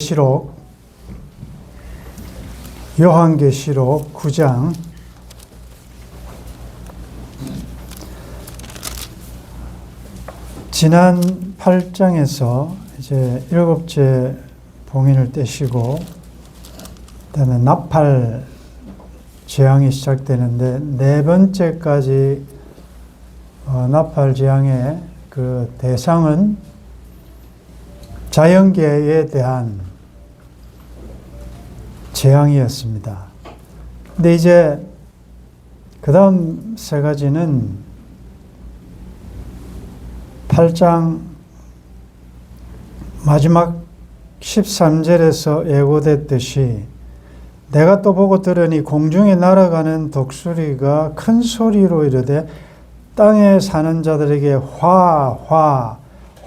계시록 요한계시록 9장 지난 8장에서 이제 7째 봉인을 떼시고 그다음에 나팔 재앙이 시작되는데 네 번째까지 나팔 재앙의 그 대상은 자연계에 대한 재앙이었습니다. 근데 이제 그 다음 세 가지는 8장 마지막 13절에서 예고됐듯이 내가 또 보고 들으니 공중에 날아가는 독수리가 큰 소리로 이르되 땅에 사는 자들에게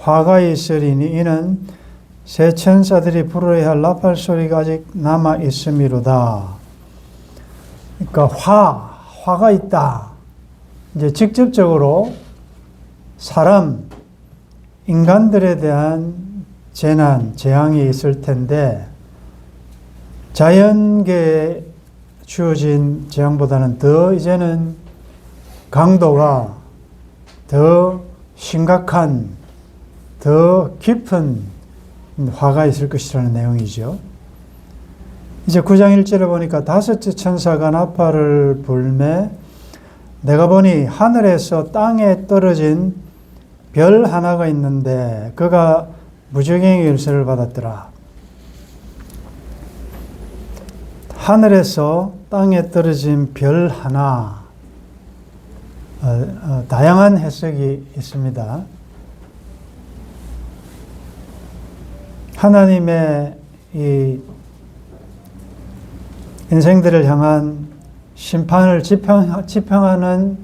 화가 있으리니 이는 새 천사들이 부르어야 할 나팔 소리가 아직 남아 있음이로다. 그러니까 화가 있다. 이제 직접적으로 사람, 인간들에 대한 재난, 재앙이 있을 텐데 자연계에 주어진 재앙보다는 더 이제는 강도가 더 심각한, 더 깊은 화가 있을 것이라는 내용이죠. 이제 9장 1절에 보니까 다섯째 천사가 나팔을 불매 내가 보니 하늘에서 땅에 떨어진 별 하나가 있는데 그가 무저갱이 열쇠를 받았더라. 하늘에서 땅에 떨어진 별 하나, 다양한 해석이 있습니다. 하나님의 이 인생들을 향한 심판을 지평하는,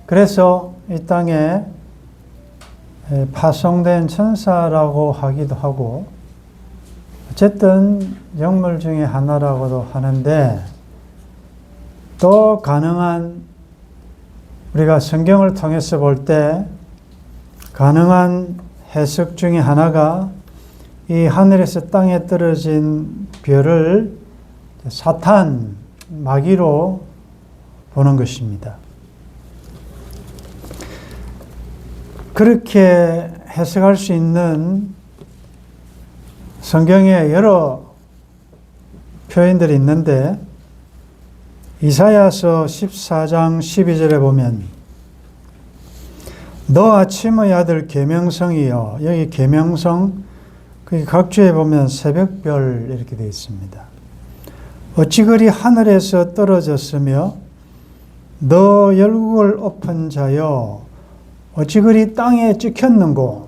그래서 이 땅에 파송된 천사라고 하기도 하고 어쨌든 영물 중에 하나라고도 하는데 또 가능한, 우리가 성경을 통해서 볼 때 가능한 해석 중에 하나가 이 하늘에서 땅에 떨어진 별을 사탄, 마귀로 보는 것입니다. 그렇게 해석할 수 있는 성경에 여러 표현들이 있는데 이사야서 14장 12절에 보면 너 아침의 아들 계명성이여, 여기 계명성 각주에 보면 새벽별 이렇게 되어 있습니다. 어찌 그리 하늘에서 떨어졌으며 너 열국을 엎은 자여 어찌 그리 땅에 찍혔는고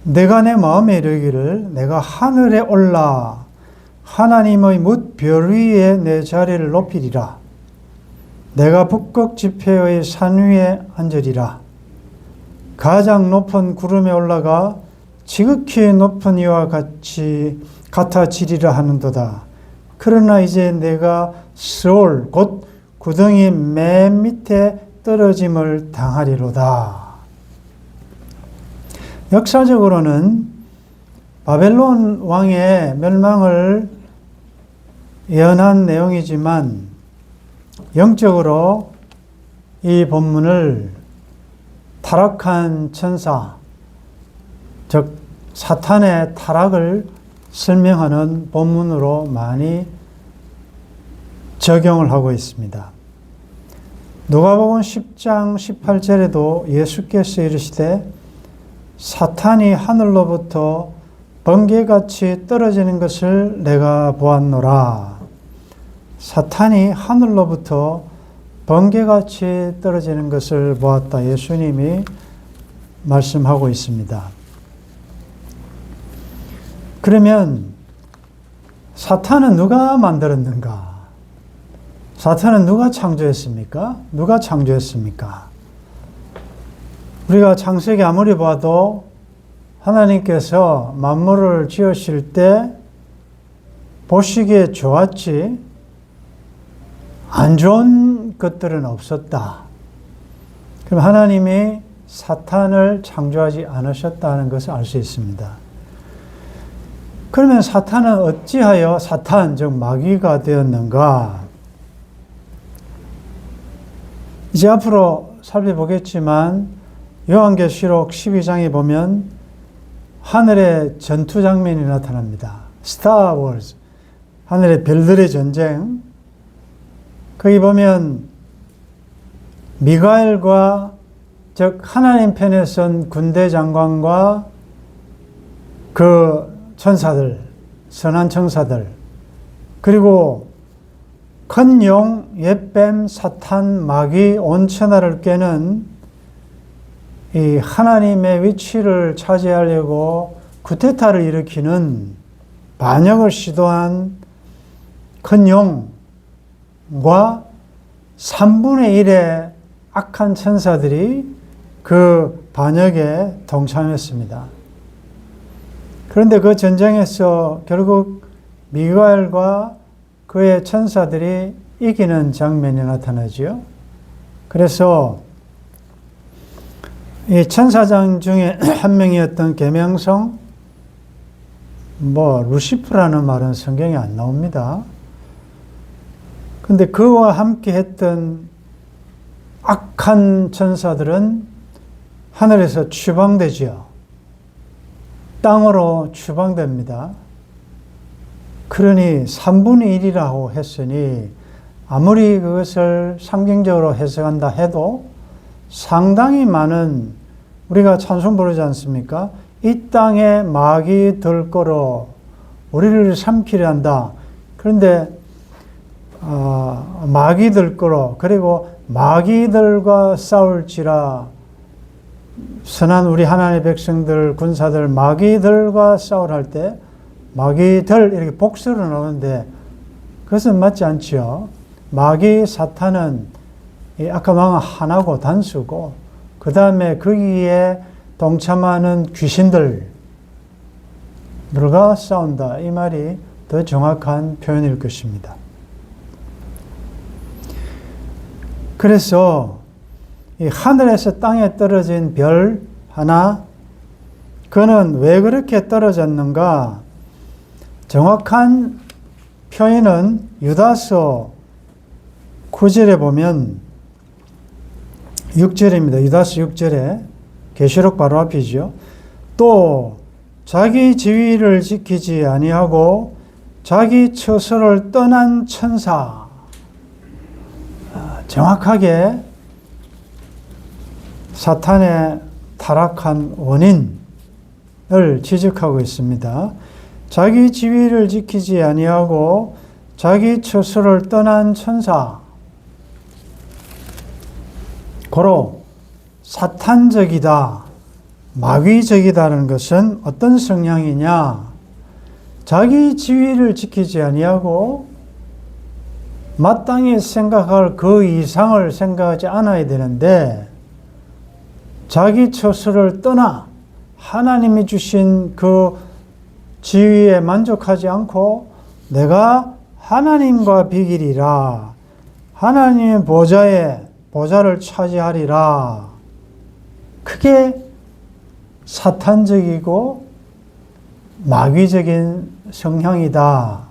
내가 내 마음에 이르기를 내가 하늘에 올라 하나님의 뭇 별 위에 내 자리를 높이리라. 내가 북극 지폐의 산 위에 앉으리라. 가장 높은 구름에 올라가 지극히 높은 이와 같아지리라 하는도다. 그러나 이제 내가 스올 곧 구덩이 맨 밑에 떨어짐을 당하리로다. 역사적으로는 바벨론 왕의 멸망을 예언한 내용이지만 영적으로 이 본문을 타락한 천사, 즉 사탄의 타락을 설명하는 본문으로 많이 적용을 하고 있습니다. 누가복음 10장 18절에도 예수께서 이르시되 사탄이 하늘로부터 번개같이 떨어지는 것을 내가 보았노라. 사탄이 하늘로부터 번개같이 떨어지는 것을 보았다. 예수님이 말씀하고 있습니다. 그러면 사탄은 누가 만들었는가? 사탄은 누가 창조했습니까? 누가 창조했습니까? 우리가 창세기 아무리 봐도 하나님께서 만물을 지으실 때 보시기에 좋았지 안 좋은 것들은 없었다. 그럼 하나님이 사탄을 창조하지 않으셨다는 것을 알 수 있습니다. 그러면 사탄은 어찌하여 사탄, 즉 마귀가 되었는가? 이제 앞으로 살펴보겠지만 요한계시록 12장에 보면 하늘의 전투 장면이 나타납니다. 스타 워즈, 하늘의 별들의 전쟁. 거기 보면 미가엘과, 즉 하나님 편에 선 군대 장관과 그 천사들, 선한 천사들, 그리고 큰 용, 옛뱀, 사탄, 마귀, 온 천하를 꿰는 이 하나님의 위치를 차지하려고 쿠데타를 일으키는 반역을 시도한 큰 용과 3분의 1의 악한 천사들이 그 반역에 동참했습니다. 그런데 그 전쟁에서 결국 미가엘과 그의 천사들이 이기는 장면이 나타나죠. 그래서 이 천사장 중에 한 명이었던 계명성, 루시프라는 말은 성경에 안 나옵니다. 근데 그와 함께 했던 악한 천사들은 하늘에서 추방되지요. 땅으로 추방됩니다. 그러니 3분의 1이라고 했으니 아무리 그것을 상징적으로 해석한다 해도 상당히 많은, 우리가 찬송 부르지 않습니까? 이 땅에 마귀 들거로 우리를 삼키려 한다. 그런데 마귀 들거로, 그리고 마귀들과 싸울지라, 선한 우리 하나님의 백성들, 군사들, 마귀들과 싸울 때 마귀들 이렇게 복수로 나오는데 그것은 맞지 않지요. 마귀, 사탄은 아까 말한 하나고 단수고, 그 다음에 거기에 동참하는 귀신들과 싸운다. 이 말이 더 정확한 표현일 것입니다. 그래서 이 하늘에서 땅에 떨어진 별 하나, 그는 왜 그렇게 떨어졌는가? 정확한 표현은 유다서 9절에 보면 6절입니다. 유다서 6절에, 계시록 바로 앞이죠. 또 자기 지위를 지키지 아니하고 자기 처소를 떠난 천사. 정확하게 사탄의 타락한 원인을 지적하고 있습니다. 자기 지위를 지키지 아니하고 자기 처소를 떠난 천사. 고로 사탄적이다, 마귀적이다는 것은 어떤 성향이냐? 자기 지위를 지키지 아니하고 마땅히 생각할 그 이상을 생각하지 않아야 되는데 자기 처소를 떠나 하나님이 주신 그 지위에 만족하지 않고 내가 하나님과 비기리라, 하나님의 보좌를 차지하리라. 그게 사탄적이고 마귀적인 성향이다.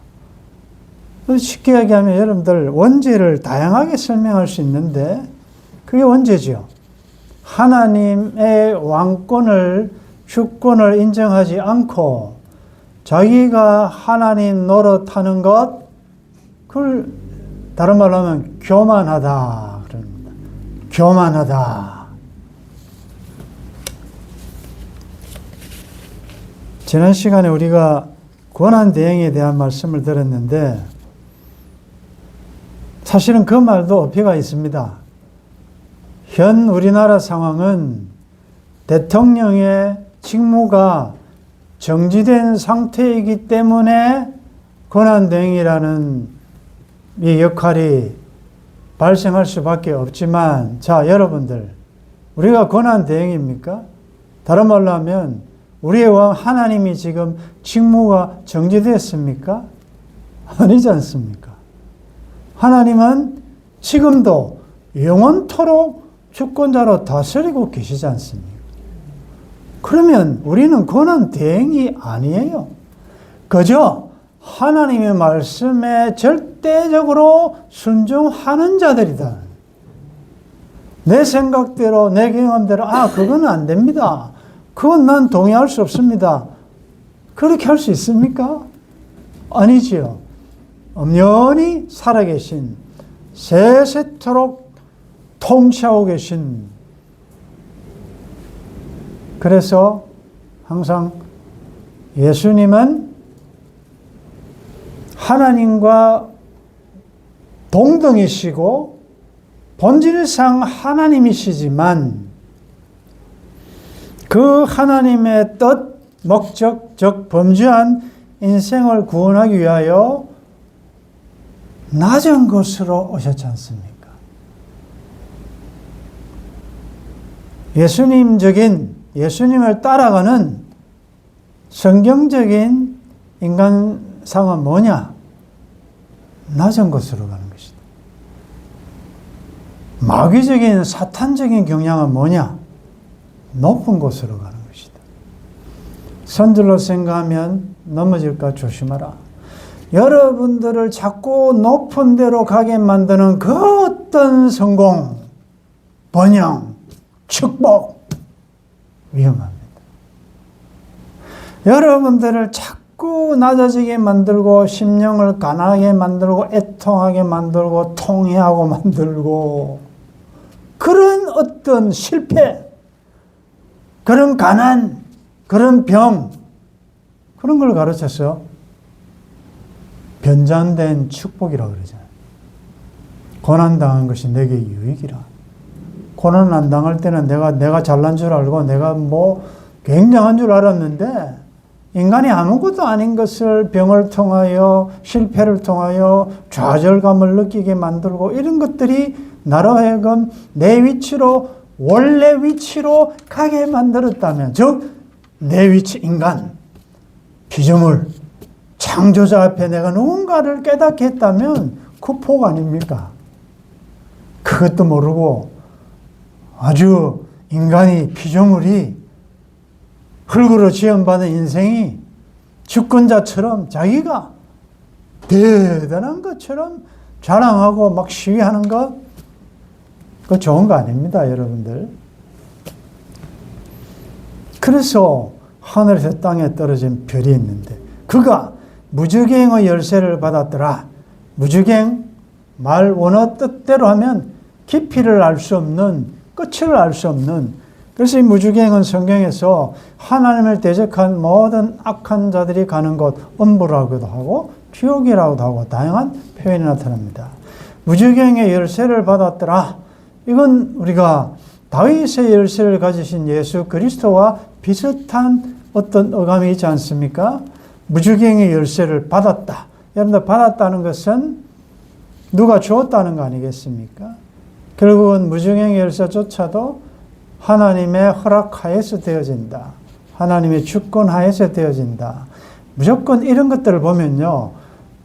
쉽게 얘기하면 여러분들 원죄를 다양하게 설명할 수 있는데 그게 원죄죠. 하나님의 왕권을, 주권을 인정하지 않고 자기가 하나님 노릇하는 것, 그걸 다른 말로 하면 교만하다 그럽니다. 교만하다. 지난 시간에 우리가 권한대행에 대한 말씀을 들었는데 사실은 그 말도 어폐가 있습니다. 현 우리나라 상황은 대통령의 직무가 정지된 상태이기 때문에 권한대행이라는 이 역할이 발생할 수밖에 없지만, 자, 여러분들, 우리가 권한대행입니까? 다른 말로 하면 우리의 왕 하나님이 지금 직무가 정지됐습니까? 아니지 않습니까? 하나님은 지금도 영원토록 주권자로 다스리고 계시지 않습니까? 그러면 우리는 권한대행이 아니에요. 그저 하나님의 말씀에 절대적으로 순종하는 자들이다. 내 생각대로, 내 경험대로, 그건 안 됩니다. 그건 난 동의할 수 없습니다. 그렇게 할 수 있습니까? 아니지요. 엄연히 살아계신, 세세토록 통치하고 계신, 그래서 항상 예수님은 하나님과 동등이시고 본질상 하나님이시지만 그 하나님의 뜻, 목적, 즉 범죄한 인생을 구원하기 위하여 낮은 곳으로 오셨지 않습니까? 예수님을 따라가는 성경적인 인간상은 뭐냐? 낮은 곳으로 가는 것이다. 마귀적인 사탄적인 경향은 뭐냐? 높은 곳으로 가는 것이다. 선들로 생각하면 넘어질까 조심하라. 여러분들을 자꾸 높은 데로 가게 만드는 그 어떤 성공, 번영, 축복, 위험합니다. 여러분들을 자꾸 낮아지게 만들고 심령을 가난하게 만들고 애통하게 만들고 통회하고 만들고 그런 어떤 실패, 그런 가난, 그런 병, 그런 걸 가르쳐서 변장된 축복이라고 그러잖아요. 고난당한 것이 내게 유익이라. 고난 안 당할 때는 내가 잘난 줄 알고 내가 굉장한 줄 알았는데 인간이 아무것도 아닌 것을 병을 통하여 실패를 통하여 좌절감을 느끼게 만들고 이런 것들이 나로 하여금 내 위치로 원래 위치로 가게 만들었다면, 즉 내 위치 인간 피조물 창조자 앞에 내가 누군가를 깨닫게 했다면 그 복 아닙니까? 그것도 모르고 아주 인간이 피조물이 흙으로 지음받은 인생이 주권자처럼 자기가 대단한 것처럼 자랑하고 막 시위하는 것, 그거 좋은 거 아닙니다, 여러분들. 그래서 하늘에서 땅에 떨어진 별이 있는데 그가 무주갱의 열쇠를 받았더라. 무주갱 말 원어 뜻대로 하면 깊이를 알 수 없는, 끝을 알 수 없는, 그래서 이 무주갱은 성경에서 하나님을 대적한 모든 악한 자들이 가는 곳, 음부라고도 하고 지옥이라고도 하고 다양한 표현이 나타납니다. 무주갱의 열쇠를 받았더라. 이건 우리가 다윗의 열쇠를 가지신 예수 그리스도와 비슷한 어떤 어감이 있지 않습니까? 무주갱의 열쇠를 받았다. 여러분들, 받았다는 것은 누가 주었다는 거 아니겠습니까? 결국은 무주갱의 열쇠조차도 하나님의 허락하에서 되어진다. 하나님의 주권하에서 되어진다. 무조건 이런 것들을 보면요,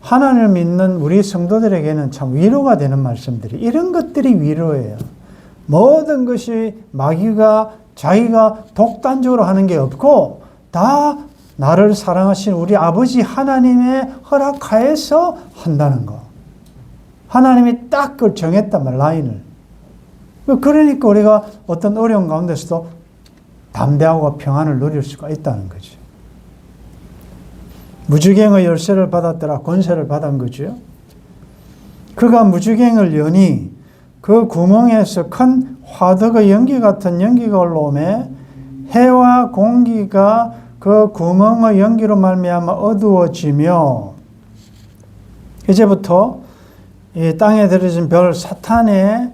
하나님을 믿는 우리 성도들에게는 참 위로가 되는 말씀들이, 이런 것들이 위로예요. 모든 것이 마귀가 자기가 독단적으로 하는 게 없고 다 나를 사랑하신 우리 아버지 하나님의 허락하에서 한다는 거. 하나님이 딱 그걸 정했단 말이야, 라인을. 그러니까 우리가 어떤 어려운 가운데서도 담대하고 평안을 누릴 수가 있다는 거죠. 무주갱의 열쇠를 받았더라. 권세를 받은 거죠. 그가 무주갱을 여니 그 구멍에서 큰 화덕의 연기 같은 연기가 올라오매 해와 공기가 그 구멍의 연기로 말미암아 어두워지며, 이제부터 이 땅에 들어진 별 사탄의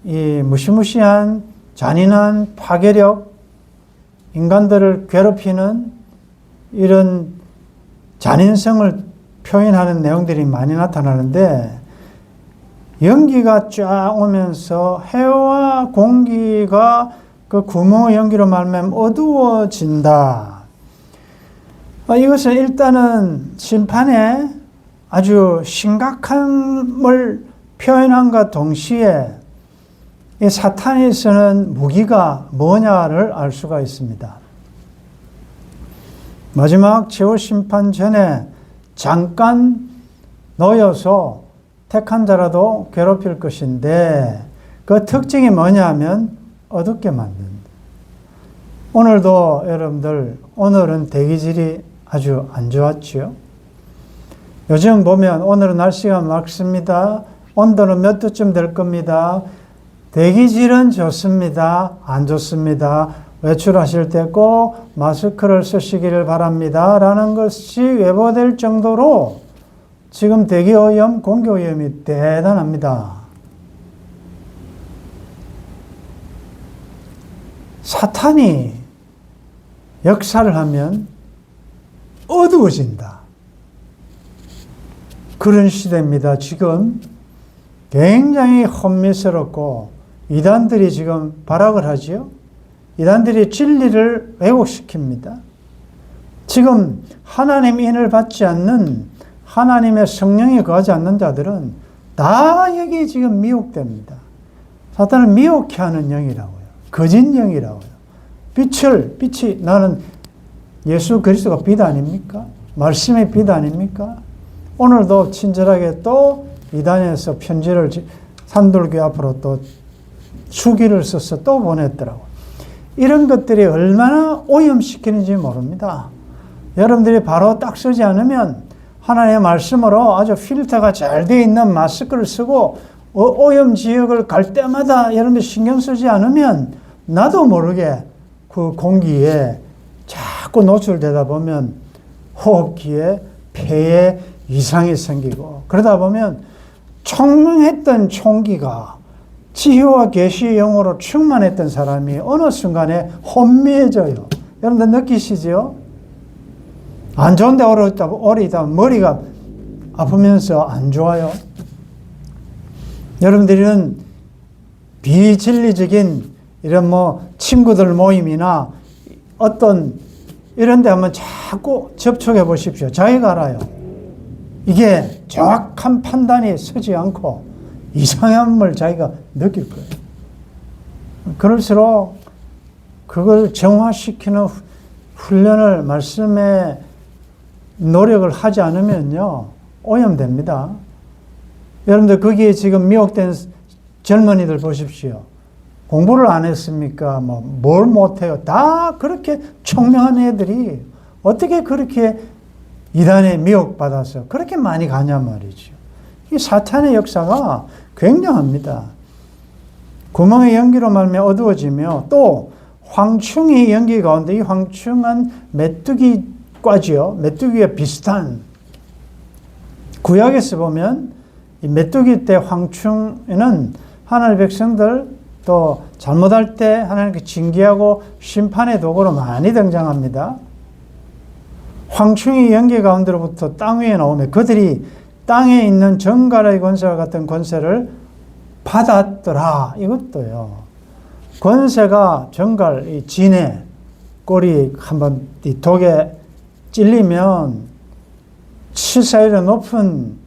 이 무시무시한 잔인한 파괴력, 인간들을 괴롭히는 이런 잔인성을 표현하는 내용들이 많이 나타나는데, 연기가 쫙 오면서 해와 공기가 그 구멍의 연기로 말미암아 어두워진다. 이것은 일단은 심판에 아주 심각함을 표현함과 동시에 이 사탄이 쓰는 무기가 뭐냐를 알 수가 있습니다. 마지막 최후 심판 전에 잠깐 놓여서 택한 자라도 괴롭힐 것인데 그 특징이 뭐냐면 어둡게 만든다. 오늘도 여러분들 오늘은 대기질이 아주 안 좋았죠. 요즘 보면 오늘은 날씨가 맑습니다. 온도는 몇 도쯤 될 겁니다. 대기질은 좋습니다. 안 좋습니다. 외출하실 때 꼭 마스크를 쓰시기를 바랍니다. 라는 것이 외보될 정도로 지금 대기오염, 공기오염이 대단합니다. 사탄이 역사를 하면 어두워진다. 그런 시대입니다. 지금 굉장히 혼미스럽고 이단들이 지금 발악을 하지요. 이단들이 진리를 왜곡시킵니다. 지금 하나님 인을 받지 않는 하나님의 성령이 거하지 않는 자들은 다 여기 지금 미혹됩니다. 사탄을 미혹해 하는 영이라고요. 거짓 영이라고요. 빛이 나는 예수 그리스도가 빛 아닙니까? 말씀의 빛 아닙니까? 오늘도 친절하게 또 이단에서 편지를 산돌교회 앞으로 또 수기를 써서 또 보냈더라고요. 이런 것들이 얼마나 오염시키는지 모릅니다. 여러분들이 바로 딱 쓰지 않으면 하나님의 말씀으로 아주 필터가 잘 되어 있는 마스크를 쓰고 오염 지역을 갈 때마다 여러분들 신경 쓰지 않으면 나도 모르게 그 공기에 자꾸 노출되다 보면 호흡기에 폐에 이상이 생기고 그러다 보면 총명했던 총기가 지혜와 계시의 영으로 충만했던 사람이 어느 순간에 혼미해져요. 여러분들 느끼시죠? 안 좋은데 오래 있다 머리가 아프면서 안 좋아요. 여러분들은 비진리적인 이런 친구들 모임이나 어떤 이런 데 한번 자꾸 접촉해 보십시오. 자기가 알아요. 이게 정확한 판단이 서지 않고 이상함을 자기가 느낄 거예요. 그럴수록 그걸 정화시키는 훈련을 말씀에 노력을 하지 않으면요, 오염됩니다. 여러분들 거기에 지금 미혹된 젊은이들 보십시오. 공부를 안 했습니까? 뭘 못해요? 다 그렇게 총명한 애들이 어떻게 그렇게 이단에 미혹받아서 그렇게 많이 가냐 말이죠. 이 사탄의 역사가 굉장합니다. 구멍의 연기로 말미암아 어두워지며 또 황충의 연기 가운데 이 황충은 메뚜기과지요. 메뚜기와 비슷한 구약에서 보면 이 메뚜기 때 황충에는 하나님의 백성들 또 잘못할 때 하나님께 징계하고 심판의 도구로 많이 등장합니다. 황충의 연기 가운데로부터 땅 위에 나오며 그들이 땅에 있는 정갈의 권세와 같은 권세를 받았더라. 이것도요. 권세가 정갈, 이 진해, 꼬리 한번 이 독에 찔리면 치사율이 높은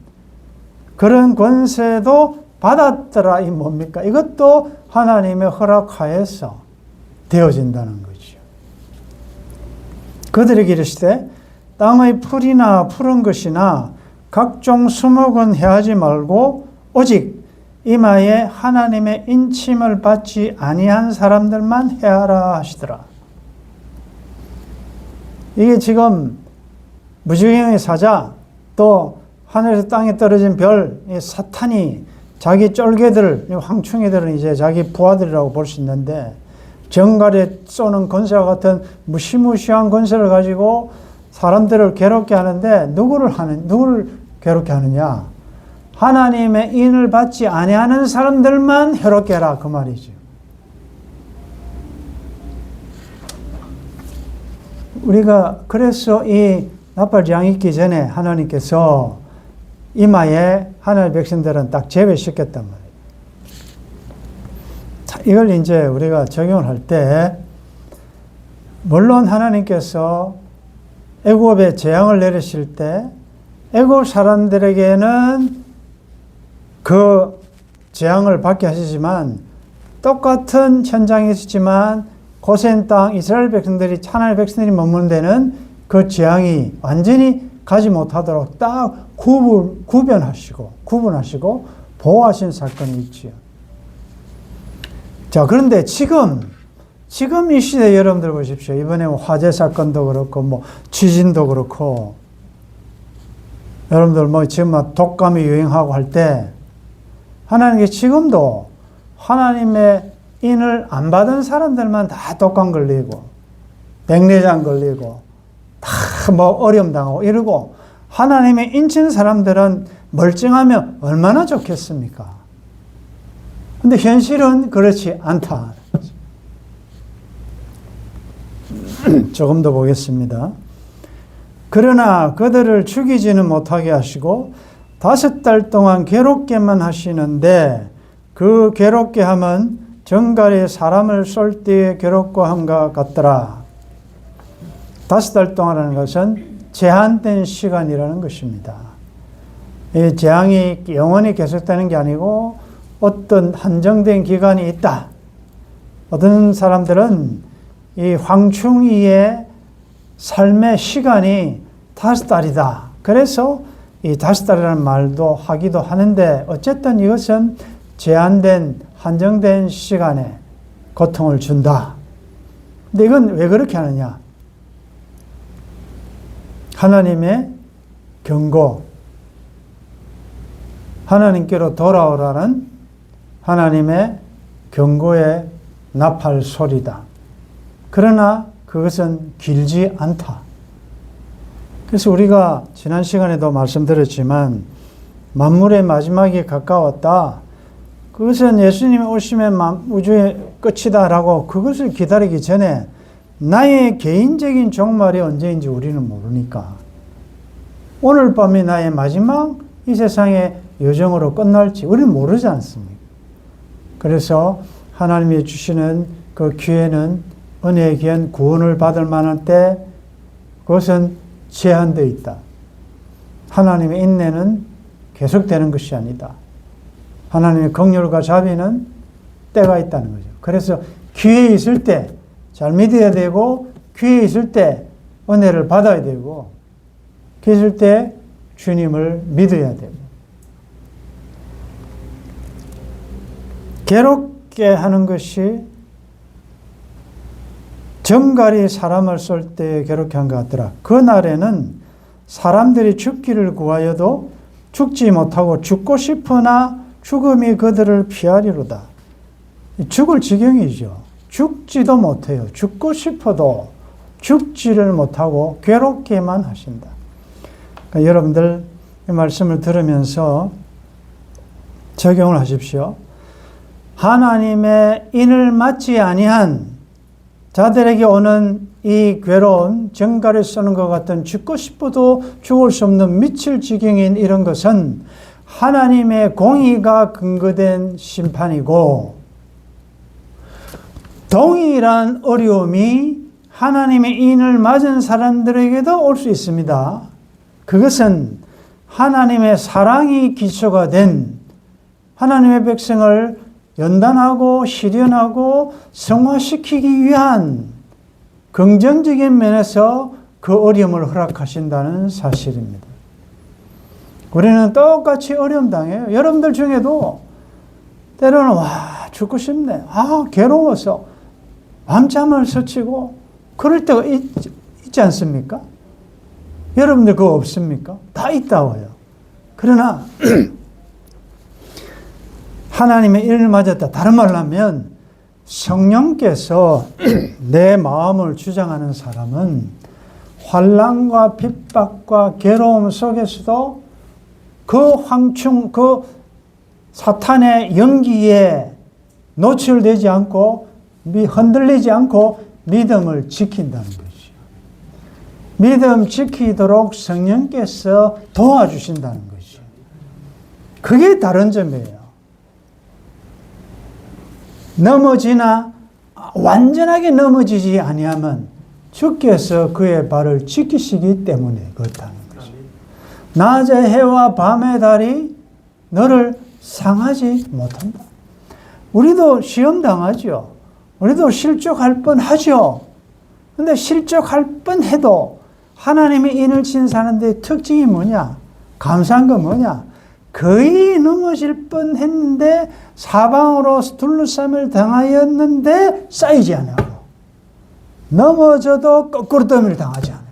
그런 권세도 받았더라. 이 뭡니까? 이것도 하나님의 허락하에서 되어진다는 거죠. 그들에게 이르시되 땅의 풀이나 푸른 것이나 각종 수목은 해하지 말고 오직 이마에 하나님의 인침을 받지 아니한 사람들만 해하라 하시더라. 이게 지금 무지개의 사자 또 하늘에서 땅에 떨어진 별, 이 사탄이 자기 쫄개들, 황충이들은 이제 자기 부하들이라고 볼 수 있는데 정갈에 쏘는 권세와 같은 무시무시한 권세를 가지고 사람들을 괴롭게 하는데 누구를 괴롭게 하느냐? 하나님의 인을 받지 아니하는 사람들만 해롭게 해라 그 말이죠. 우리가 그래서 이 나팔장 있기 전에 하나님께서 이마에 하나님의 백성들은 딱 제외시켰단 말이에요. 이걸 이제 우리가 적용을 할 때 물론 하나님께서 애굽에 재앙을 내리실 때 애굽 사람들에게는 그 재앙을 받게 하시지만 똑같은 현장이 있었지만 고센 땅 이스라엘 백성들이 하나님의 백성들이 머무는 데는 그 재앙이 완전히 가지 못하도록 딱 구분하시고 보호하신 사건이 있지요. 자, 그런데 지금 이 시대 여러분들 보십시오. 이번에 화재 사건도 그렇고, 지진도 그렇고, 여러분들 지금 독감이 유행하고 할 때, 하나님께 지금도 하나님의 인을 안 받은 사람들만 다 독감 걸리고, 백내장 걸리고, 다 어려움 당하고 이러고, 하나님의 인친 사람들은 멀쩡하면 얼마나 좋겠습니까? 근데 현실은 그렇지 않다. 조금 더 보겠습니다. 그러나 그들을 죽이지는 못하게 하시고 5달 동안 괴롭게만 하시는데 그 괴롭게 함은 정갈이 사람을 쏠 때의 괴롭고 함과 같더라. 5달 동안이라는 것은 제한된 시간이라는 것입니다. 이 재앙이 영원히 계속되는 게 아니고 어떤 한정된 기간이 있다. 어떤 사람들은 이 황충이의 삶의 시간이 5달이다. 그래서 이 5달이라는 말도 하기도 하는데 어쨌든 이것은 제한된 한정된 시간에 고통을 준다. 근데 이건 왜 그렇게 하느냐? 하나님의 경고, 하나님께로 돌아오라는 하나님의 경고의 나팔 소리다. 그러나 그것은 길지 않다. 그래서 우리가 지난 시간에도 말씀드렸지만 만물의 마지막이 가까웠다. 그것은 예수님이 오시면 우주의 끝이다라고 그것을 기다리기 전에 나의 개인적인 종말이 언제인지 우리는 모르니까 오늘 밤이 나의 마지막 이 세상의 여정으로 끝날지 우리는 모르지 않습니까? 그래서 하나님이 주시는 그 기회는 은혜의 기한 구원을 받을 만한 때 그것은 제한되어 있다. 하나님의 인내는 계속되는 것이 아니다. 하나님의 긍휼과 자비는 때가 있다는 거죠. 그래서 기회 있을 때 잘 믿어야 되고 기회 있을 때 은혜를 받아야 되고 기회 있을 때 주님을 믿어야 되고 괴롭게 하는 것이 정갈이 사람을 쏠 때 괴롭게 한 것 같더라. 그날에는 사람들이 죽기를 구하여도 죽지 못하고 죽고 싶으나 죽음이 그들을 피하리로다. 죽을 지경이죠. 죽지도 못해요. 죽고 싶어도 죽지를 못하고 괴롭게만 하신다. 그러니까 여러분들 이 말씀을 들으면서 적용을 하십시오. 하나님의 인을 맞지 아니한 자들에게 오는 이 괴로운 정갈을 쏘는 것 같은 죽고 싶어도 죽을 수 없는 미칠 지경인 이런 것은 하나님의 공의가 근거된 심판이고 동일한 어려움이 하나님의 인을 맞은 사람들에게도 올 수 있습니다. 그것은 하나님의 사랑이 기초가 된 하나님의 백성을 연단하고 시련하고 성화시키기 위한 긍정적인 면에서 그 어려움을 허락하신다는 사실입니다. 우리는 똑같이 어려움 당해요. 여러분들 중에도 때로는 죽고 싶네. 괴로워서 밤잠을 설치고 그럴 때가 있지 않습니까? 여러분들 그거 없습니까? 다 있다고요. 그러나 하나님의 일을 맞았다. 다른 말로 하면 성령께서 내 마음을 주장하는 사람은 환난과 핍박과 괴로움 속에서도 그 황충, 그 사탄의 연기에 노출되지 않고 흔들리지 않고 믿음을 지킨다는 것이요. 믿음 지키도록 성령께서 도와주신다는 것이요. 그게 다른 점이에요. 넘어지나 완전하게 넘어지지 아니하면 주께서 그의 발을 지키시기 때문에 그렇다는 거죠. 낮의 해와 밤의 달이 너를 상하지 못한다. 우리도 시험 당하죠. 우리도 실족할 뻔하죠. 근데 실족할 뻔해도 하나님의 인을 친 사람들의 특징이 뭐냐? 감사한 건 뭐냐? 거의 넘어질 뻔 했는데 사방으로 둘러싸임을 당하였는데 쌓이지 않아요. 넘어져도 거꾸로 떠밀 당하지 않아요.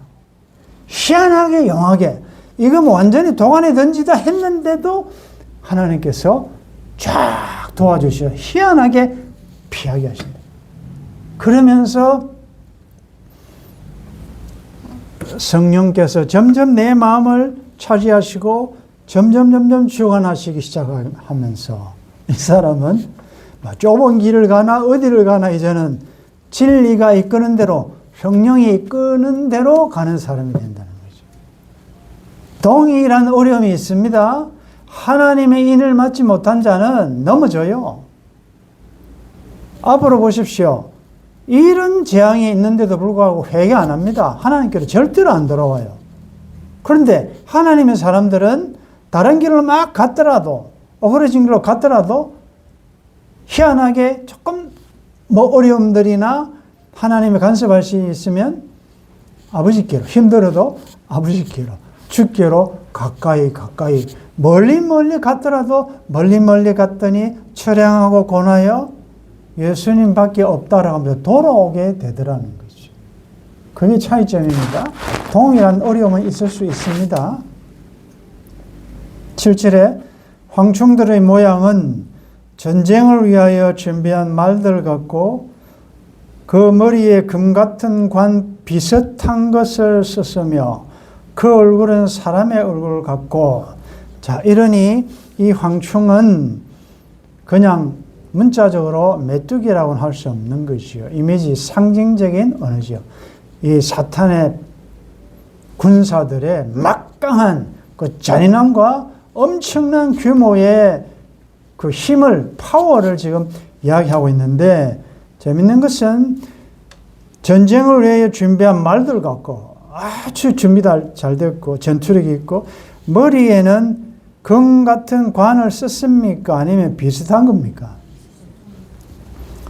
희한하게 용하게 이거 완전히 도관에 던지다 했는데도 하나님께서 쫙 도와주셔 희한하게 피하게 하신다. 그러면서 성령께서 점점 내 마음을 차지하시고 점점 주관하시기 시작하면서 이 사람은 좁은 길을 가나 어디를 가나 이제는 진리가 이끄는 대로 성령이 이끄는 대로 가는 사람이 된다는 거죠. 동일한 어려움이 있습니다. 하나님의 인을 맞지 못한 자는 넘어져요. 앞으로 보십시오. 이런 재앙이 있는데도 불구하고 회개 안 합니다. 하나님께로 절대로 안 돌아와요. 그런데 하나님의 사람들은 다른 길로 막 갔더라도 어그러진 길로 갔더라도 희한하게 조금 어려움들이나 하나님의 간섭할 수 있으면 아버지께로 힘들어도 아버지께로 주께로 가까이 멀리 갔더라도 멀리 갔더니 처량하고 고나여 예수님밖에 없다라고 하면서 돌아오게 되더라는 거죠. 그게 차이점입니다. 동일한 어려움은 있을 수 있습니다. 7절에 황충들의 모양은 전쟁을 위하여 준비한 말들 같고 그 머리에 금 같은 관 비슷한 것을 썼으며 그 얼굴은 사람의 얼굴 같고 자 이러니 이 황충은 그냥 문자적으로 메뚜기라고는 할 수 없는 것이요. 이미지 상징적인 언어지요. 이 사탄의 군사들의 막강한 그 잔인함과 엄청난 규모의 그 힘을, 파워를 지금 이야기하고 있는데 재밌는 것은 전쟁을 위해 준비한 말들 같고 아주 준비가 잘 됐고 전투력이 있고 머리에는 금 같은 관을 썼습니까? 아니면 비슷한 겁니까?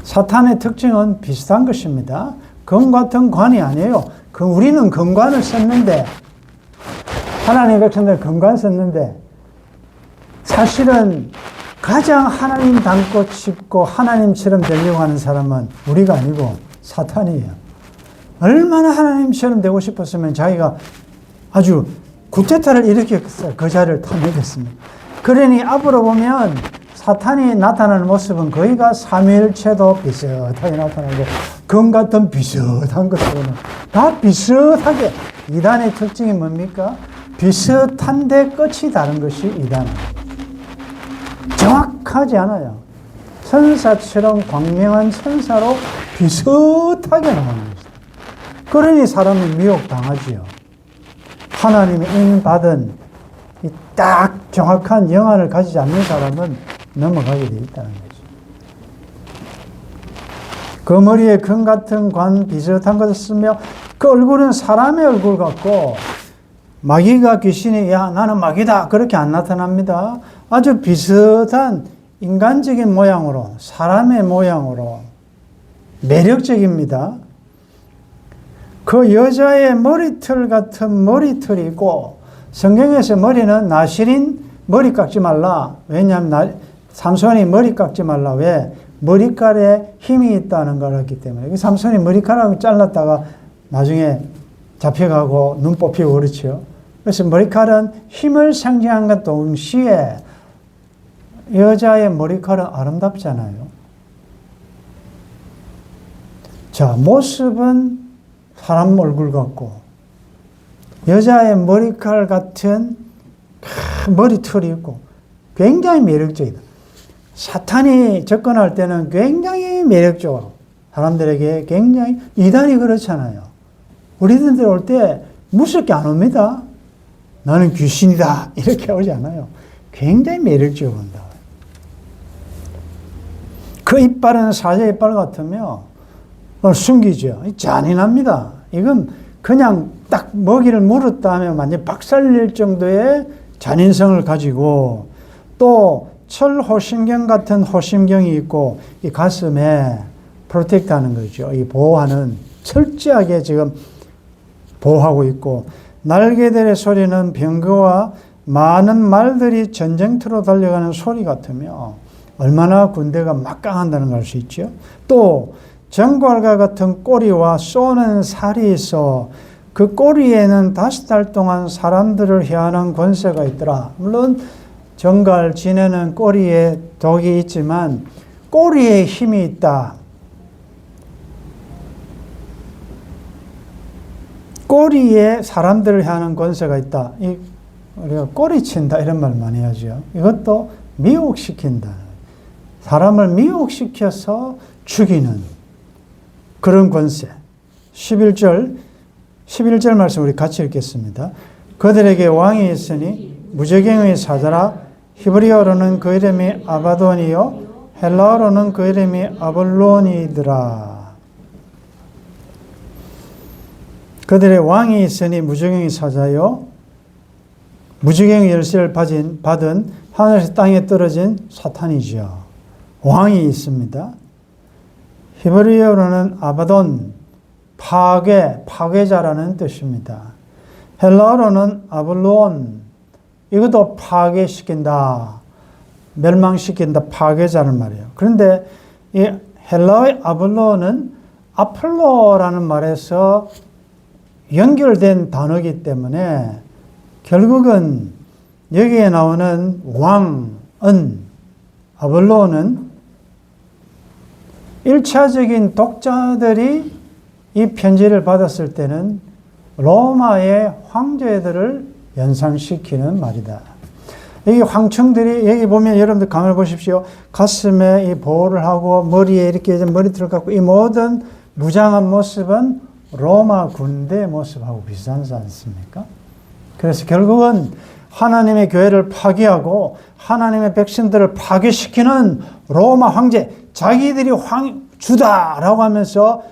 사탄의 특징은 비슷한 것입니다. 금 같은 관이 아니에요. 우리는 금관을 썼는데 하나님의 백성들 금관 썼는데 사실은 가장 하나님 닮고 싶고 하나님처럼 되려고 하는 사람은 우리가 아니고 사탄이에요. 얼마나 하나님처럼 되고 싶었으면 자기가 아주 구테타를 일으켰어요. 그 자리를 탐내겠습니다. 그러니 앞으로 보면 사탄이 나타나는 모습은 거의가 삼위일체도 비슷하게 나타나고 금 같은 비슷한 것으로는 다 비슷하게 이단의 특징이 뭡니까? 비슷한데 끝이 다른 것이 이단입니다. 정확하지 않아요. 천사처럼 광명한 천사로 비슷하게 나오는 것이다. 그러니 사람이 미혹당하지요. 하나님의 인받은 이 딱 정확한 영안을 가지지 않는 사람은 넘어가게 되어 있다는 거죠. 그 머리에 금 같은 관 비슷한 것을 쓰며 그 얼굴은 사람의 얼굴 같고 마귀가 귀신이 야 나는 마귀다 그렇게 안 나타납니다. 아주 비슷한 인간적인 모양으로 사람의 모양으로 매력적입니다. 그 여자의 머리털 같은 머리털이고 성경에서 머리는 나실인 머리 깎지 말라. 왜냐하면 삼손이 머리 깎지 말라. 왜? 머리칼에 힘이 있다는 걸 알기 때문에. 삼손이 머리카락을 잘랐다가 나중에 잡혀가고 눈 뽑히고 그렇죠. 그래서 머리칼은 힘을 상징하는 것 동시에 여자의 머리칼은 아름답잖아요. 자, 모습은 사람 얼굴 같고 여자의 머리칼 같은 머리털이 있고 굉장히 매력적이다. 사탄이 접근할 때는 굉장히 매력적으로 사람들에게 굉장히 이단이 그렇잖아요. 우리들 올 때 무섭게 안 옵니다. 나는 귀신이다 이렇게 오지 않아요. 굉장히 매력적으로 온다. 그 이빨은 사자 이빨 같으며 숨기죠. 잔인합니다. 이건 그냥 딱 먹이를 물었다 하면 완전 박살낼 정도의 잔인성을 가지고 또 철호심경 같은 호심경이 있고 이 가슴에 프로텍트 하는 거죠. 이 보호하는 철저하게 지금 보호하고 있고, 날개들의 소리는 병거와 많은 말들이 전쟁터로 달려가는 소리 같으며 얼마나 군대가 막강한다는 걸 알 수 있죠. 또 정갈과 같은 꼬리와 쏘는 살이 있어 그 꼬리에는 5달 동안 사람들을 해하는 권세가 있더라. 물론 정갈 지네는 꼬리에 독이 있지만 꼬리에 힘이 있다. 꼬리에 사람들을 향하는 권세가 있다. 우리가 꼬리친다 이런 말 많이 하죠. 이것도 미혹시킨다. 사람을 미혹시켜서 죽이는 그런 권세. 11절 말씀 우리 같이 읽겠습니다. 그들에게 왕이 있으니 무저갱의 사자라. 히브리어로는 그 이름이 아바돈이요 헬라어로는 그 이름이 아볼론이더라. 그들의 왕이 있으니 무저갱의 사자요 무저갱의 열쇠를 받은 하늘에서 땅에 떨어진 사탄이죠. 왕이 있습니다. 히브리어로는 아바돈, 파괴자라는 뜻입니다. 헬라어로는 아볼론, 이것도 파괴시킨다, 멸망시킨다, 파괴자는 말이에요. 그런데 이 헬라어의 아볼론은 아폴로라는 말에서 연결된 단어이기 때문에 결국은 여기에 나오는 왕은, 아볼론은 1차적인 독자들이 이 편지를 받았을 때는 로마의 황제들을 연상시키는 말이다. 여기 황청들이, 여기 보면 여러분들 가만히 보십시오. 가슴에 이 보호를 하고 머리에 이렇게 머리털을 갖고 이 모든 무장한 모습은 로마 군대 모습하고 비슷하지 않습니까? 그래서 결국은 하나님의 교회를 파괴하고 하나님의 백성들을 파괴시키는 로마 황제, 자기들이 주다라고 하면서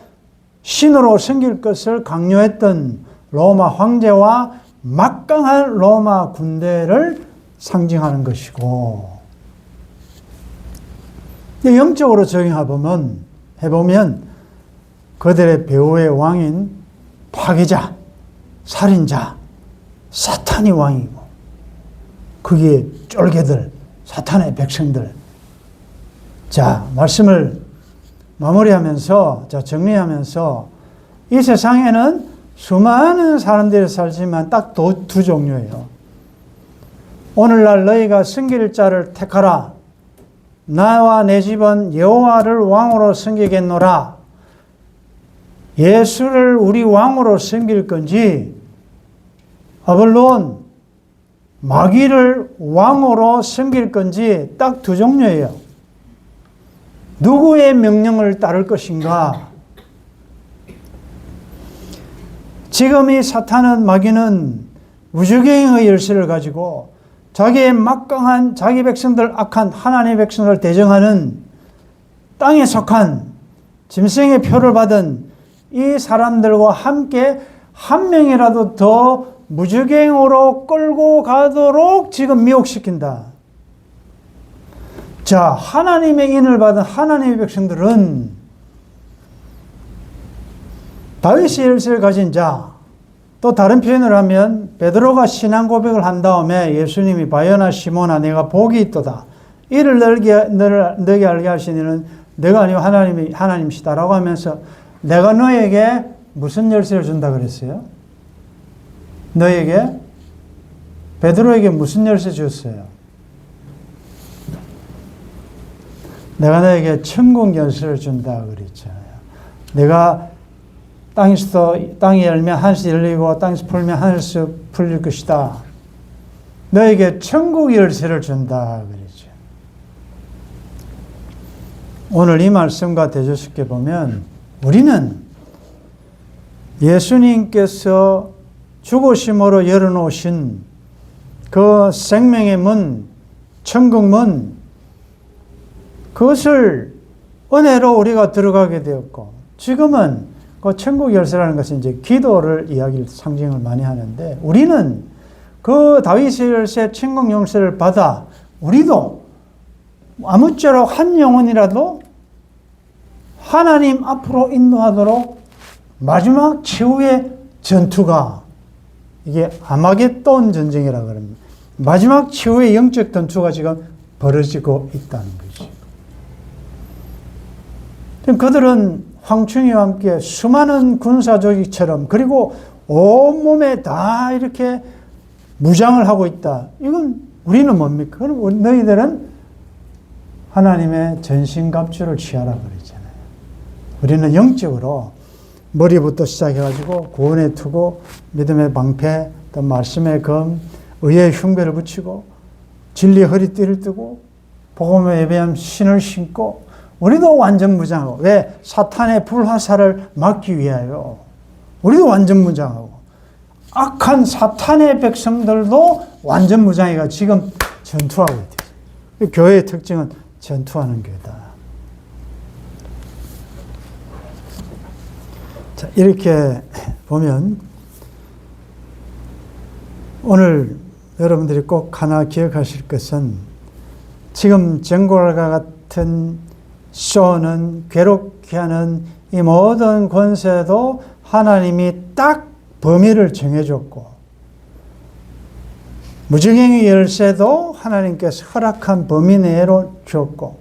신으로 섬길 것을 강요했던 로마 황제와 막강한 로마 군대를 상징하는 것이고, 영적으로 적용해보면 그들의 배후의 왕인 파괴자, 살인자, 사탄이 왕이고, 그게 쫄개들, 사탄의 백성들. 자, 말씀을 마무리하면서, 정리하면서, 이 세상에는 수많은 사람들이 살지만 딱 두 종류예요. 오늘날 너희가 섬길 자를 택하라. 나와 내 집은 여호와를 왕으로 섬기겠노라. 예수를 우리 왕으로 섬길 건지, 아볼론, 마귀를 왕으로 섬길 건지 딱 두 종류예요. 누구의 명령을 따를 것인가? 지금 이 사탄은, 마귀는 우주경의 열쇠를 가지고 자기의 막강한 자기 백성들, 악한 하나님의 백성을 대적하는 땅에 속한 짐승의 표를 받은 이 사람들과 함께 한 명이라도 더 무저갱으로 끌고 가도록 지금 미혹시킨다. 자, 하나님의 인을 받은 하나님의 백성들은 다윗의 열쇠를 가진 자, 또 다른 표현을 하면 베드로가 신앙 고백을 한 다음에 예수님이 바요나 시몬아 내가 복이 있도다. 이를 너에게 알게 하신 이는 내가 아니고 하나님이시다라고 하면서 내가 너에게 무슨 열쇠를 준다 그랬어요? 너에게, 베드로에게 무슨 열쇠 줬어요? 내가 너에게 천국 열쇠를 준다 그랬잖아요. 내가 땅이 열면 하늘이 열리고 땅에서 풀면 하늘에서 풀릴 것이다. 너에게 천국 열쇠를 준다 그랬죠. 오늘 이 말씀과 대조시켜 보면 우리는 예수님께서 죽으심으로 열어놓으신 그 생명의 문, 천국 문, 그것을 은혜로 우리가 들어가게 되었고, 지금은 그 천국 열쇠라는 것은 이제 기도를 상징을 많이 하는데, 우리는 그 다윗의 열쇠, 천국 열쇠를 받아 우리도 아무쪼록 한 영혼이라도 하나님 앞으로 인도하도록 마지막 최후의 전투가 이게 아마겟돈 전쟁이라고 그럽니다. 마지막 최후의 영적 전투가 지금 벌어지고 있다는 거죠. 그들은 황충이와 함께 수많은 군사 조직처럼 그리고 온몸에 다 이렇게 무장을 하고 있다. 이건 우리는 뭡니까? 그럼 너희들은 하나님의 전신갑주를 취하라 그러잖아요. 우리는 영적으로 머리부터 시작해가지고 구원의 투구, 믿음의 방패, 또 말씀의 검, 의의 흉배를 붙이고 진리의 허리띠를 뜨고 복음의 예배함 신을 신고 우리도 완전 무장하고. 왜? 사탄의 불화살을 막기 위하여 우리도 완전 무장하고 악한 사탄의 백성들도 완전 무장해가 지금 전투하고 있대요. 교회의 특징은 전투하는 교회다. 자, 이렇게 보면 오늘 여러분들이 꼭 하나 기억하실 것은 지금 전골과 같은 쏘는 괴롭게 하는 이 모든 권세도 하나님이 딱 범위를 정해줬고 무증행의 열쇠도 하나님께서 허락한 범위 내로 줬고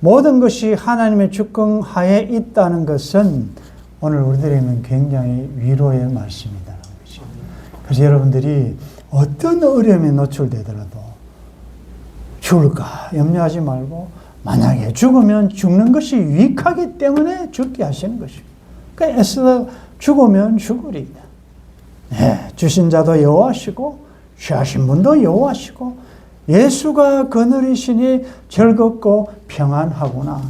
모든 것이 하나님의 주권 하에 있다는 것은 오늘 우리들에게는 굉장히 위로의 말씀이라는 것이죠. 그래서 여러분들이 어떤 어려움에 노출되더라도 죽을까 염려하지 말고 만약에 죽으면 죽는 것이 유익하기 때문에 죽게 하시는 것입니다. 그러니까 애써 죽으면 죽으리다. 네, 주신 자도 여호와시고 취하신 분도 여호와시고 예수가 그늘이시니 즐겁고 평안하구나.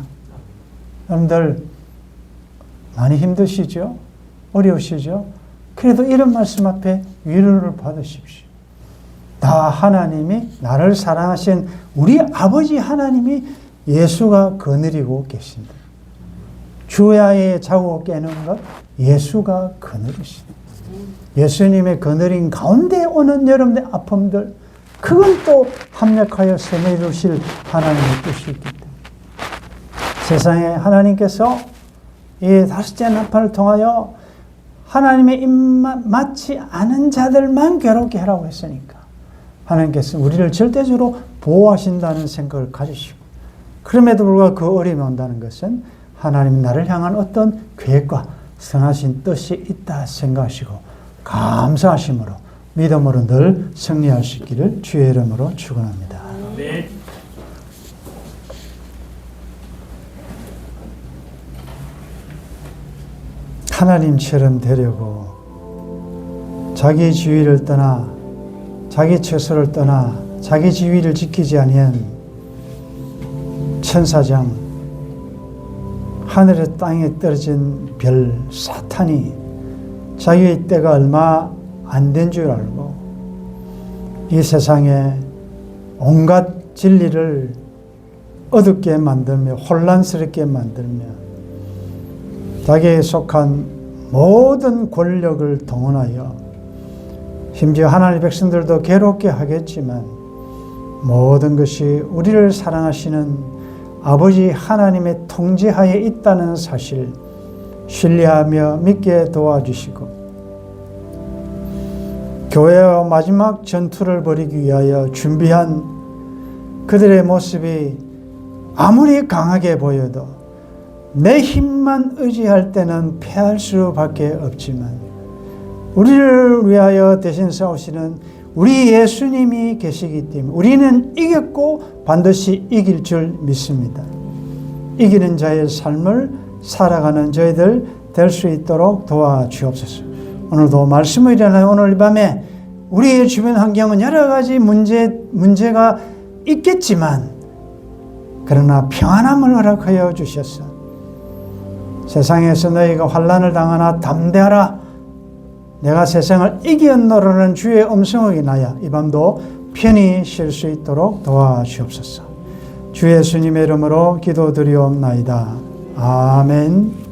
여러분들 많이 힘드시죠? 어려우시죠? 그래도 이런 말씀 앞에 위로를 받으십시오. 다 하나님이 나를 사랑하신 우리 아버지 하나님이 예수가 거느리고 계신다. 주야에 자고 깨는 것 예수가 거느리신다. 예수님의 거느린 가운데 오는 여러분의 아픔들 그건 또 합력하여 세매주실 하나님의 뜻이 있기 때문에 세상에 하나님께서 이 다섯째 나팔을 통하여 하나님의 입맛 맞지 않은 자들만 괴롭게 하라고 했으니까 하나님께서 우리를 절대적으로 보호하신다는 생각을 가지시고 그럼에도 불구하고 그 어려움이 온다는 것은 하나님 나를 향한 어떤 계획과 선하신 뜻이 있다 생각하시고 감사하심으로 믿음으로 늘 승리할 수 있기를 주의 이름으로 축원합니다. 네. 하나님처럼 되려고 자기 지위를 떠나 자기 처소를 떠나 자기 지위를 지키지 아니한 천사장 하늘에 땅에 떨어진 별 사탄이 자기의 때가 얼마 안 된 줄 알고 이 세상에 온갖 진리를 어둡게 만들며 혼란스럽게 만들며 자기에 속한 모든 권력을 동원하여 심지어 하나님의 백성들도 괴롭게 하겠지만 모든 것이 우리를 사랑하시는 아버지 하나님의 통제하에 있다는 사실 신뢰하며 믿게 도와주시고 교회와 마지막 전투를 벌이기 위하여 준비한 그들의 모습이 아무리 강하게 보여도 내 힘만 의지할 때는 패할 수밖에 없지만 우리를 위하여 대신 싸우시는 우리 예수님이 계시기 때문에 우리는 이겼고 반드시 이길 줄 믿습니다. 이기는 자의 삶을 살아가는 저희들 될 수 있도록 도와주옵소서. 오늘도 말씀을 일어나요. 오늘 밤에 우리의 주변 환경은 여러 가지 문제가 있겠지만 그러나 평안함을 허락하여 주셨어. 세상에서 너희가 환난을 당하나 담대하라. 내가 세상을 이겼노라는 주의 음성을 인하여 이 밤도 편히 쉴 수 있도록 도와주옵소서. 주 예수님의 이름으로 기도드리옵나이다. 아멘.